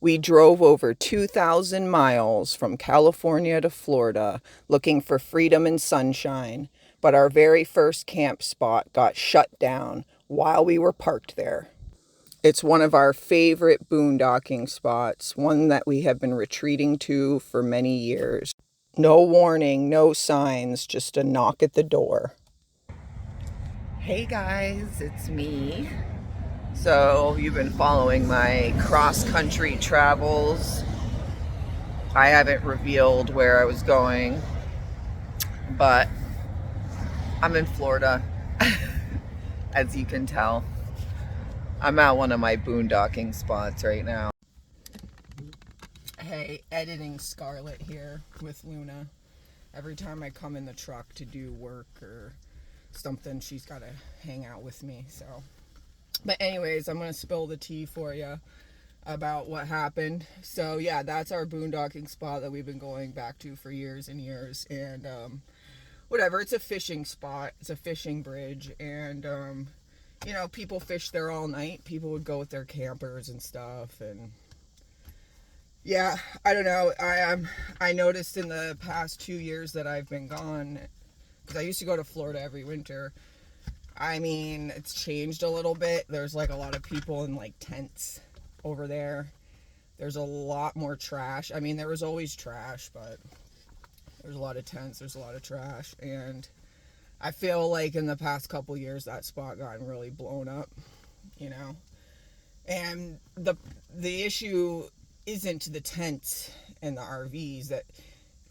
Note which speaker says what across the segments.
Speaker 1: We drove over 2,000 miles from California to Florida looking for freedom and sunshine, but our very first camp spot got shut down while we were parked there. It's one of our favorite boondocking spots, one that we have been retreating to for many years. No warning, no signs, just a knock at the door. Hey guys, it's me. So you've been following my cross-country travels. I haven't revealed where I was going, but I'm in Florida, as you can tell. I'm at one of my boondocking spots right now. Hey, editing Scarlett here with Luna. Every time I come in the truck to do work or something, she's got to hang out with me, so. But anyways, I'm going to spill the tea for you about what happened. So yeah, that's our boondocking spot that we've been going back to for years and years. And whatever, it's a fishing spot. It's a fishing bridge. And, you know, people fish there all night. People would go with their campers and stuff. And yeah, I don't know. I noticed in the past 2 years that I've been gone, because I used to go to Florida every winter. I mean, it's changed a little bit. There's like a lot of people in like tents over there. There's a lot more trash. I mean, there was always trash, but there's a lot of tents, there's a lot of trash. And I feel like in the past couple years that spot gotten really blown up, you know. And the issue isn't the tents and the RVs, that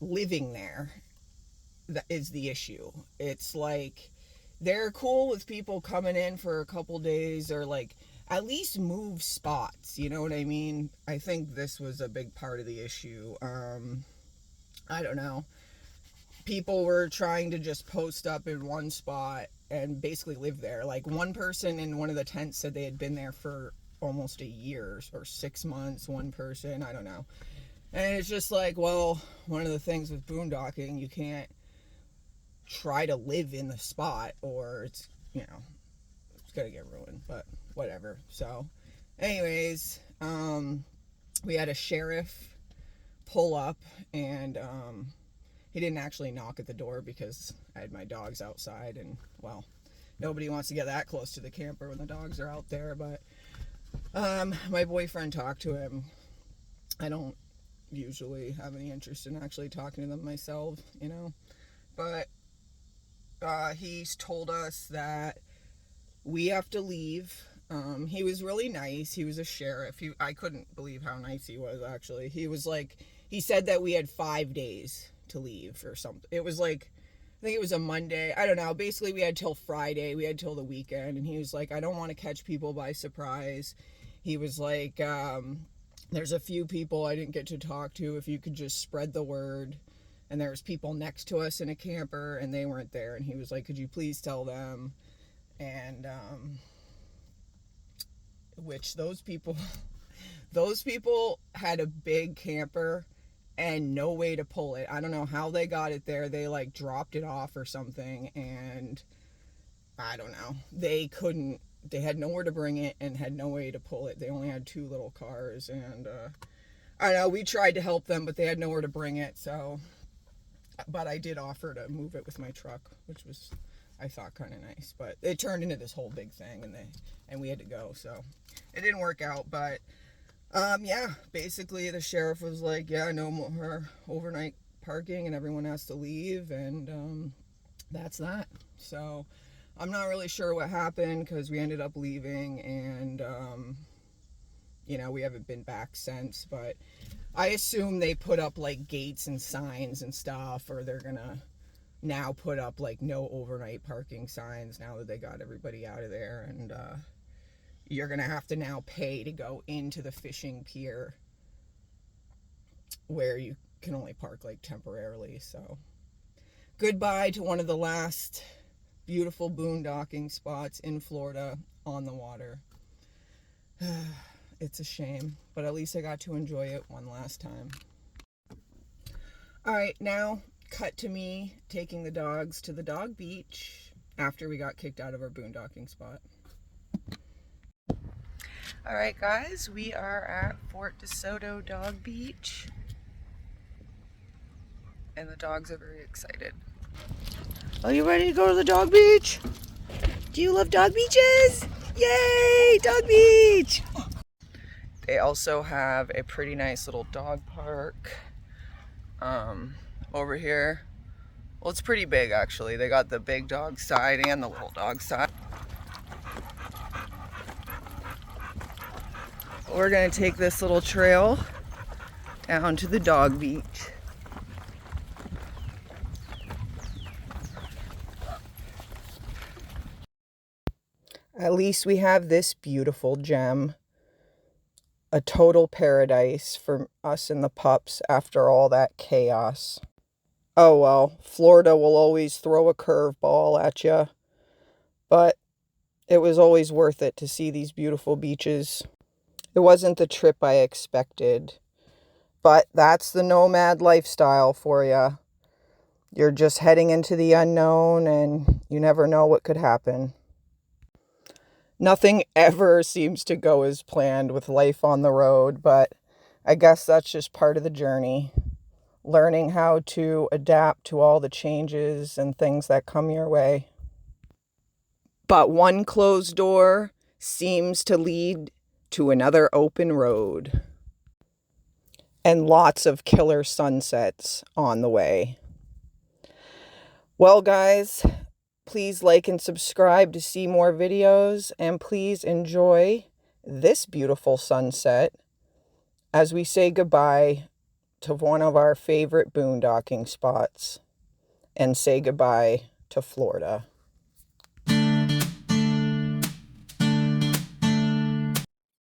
Speaker 1: living there that is the issue. It's like they're cool with people coming in for a couple days, or like at least move spots, you know what I mean? I think this was a big part of the issue. I don't know. People were trying to just post up in one spot and basically live there. Like one person in one of the tents said they had been there for almost a year or 6 months, one person, I don't know. And it's just like, well, one of the things with boondocking, you can't try to live in the spot or it's, you know, it's gonna get ruined, but whatever. So anyways, we had a sheriff pull up, and he didn't actually knock at the door because I had my dogs outside, and well, nobody wants to get that close to the camper when the dogs are out there. But my boyfriend talked to him. I don't usually have any interest in actually talking to them myself, you know, but he's told us that we have to leave. He was really nice. He was a sheriff. I couldn't believe how nice he was, actually. He was like, he said that we had 5 days to leave or something. It was like, I think it was a Monday. I don't know. Basically, we had till Friday. We had till the weekend. And he was like, I don't want to catch people by surprise. He was like, there's a few people I didn't get to talk to. If you could just spread the word. And there was people next to us in a camper, and they weren't there. And he was like, could you please tell them? And which those people had a big camper and no way to pull it. I don't know how they got it there. They like dropped it off or something, and I don't know. They had nowhere to bring it and had no way to pull it. They only had 2 little cars, and I don't know, we tried to help them, but they had nowhere to bring it. So, but I did offer to move it with my truck, which was, I thought, kind of nice. But it turned into this whole big thing, and we had to go, so it didn't work out. But yeah, basically the sheriff was like, yeah, no more overnight parking, and everyone has to leave, and that's that. So I'm not really sure what happened, because we ended up leaving, and you know, we haven't been back since. But I assume they put up like gates and signs and stuff, or they're gonna now put up like no overnight parking signs now that they got everybody out of there. And you're gonna have to now pay to go into the fishing pier where you can only park like temporarily. So goodbye to one of the last beautiful boondocking spots in Florida on the water. It's a shame, but at least I got to enjoy it one last time. All right, now cut to me taking the dogs to the dog beach after we got kicked out of our boondocking spot. All right, guys, we are at Fort DeSoto Dog Beach, and the dogs are very excited. Are you ready to go to the dog beach? Do you love dog beaches? Yay, dog beach! They also have a pretty nice little dog park over here. Well, it's pretty big actually. They got the big dog side and the little dog side. We're gonna take this little trail down to the dog beach. At least we have this beautiful gem. A total paradise for us and the pups after all that chaos. Oh well, Florida will always throw a curveball at you, but it was always worth it to see these beautiful beaches. It wasn't the trip I expected, but that's the nomad lifestyle for you. You're just heading into the unknown and you never know what could happen. Nothing ever seems to go as planned with life on the road, but I guess that's just part of the journey. Learning how to adapt to all the changes and things that come your way. But one closed door seems to lead to another open road. And lots of killer sunsets on the way. Well, guys, please like and subscribe to see more videos, and please enjoy this beautiful sunset as we say goodbye to one of our favorite boondocking spots and say goodbye to Florida.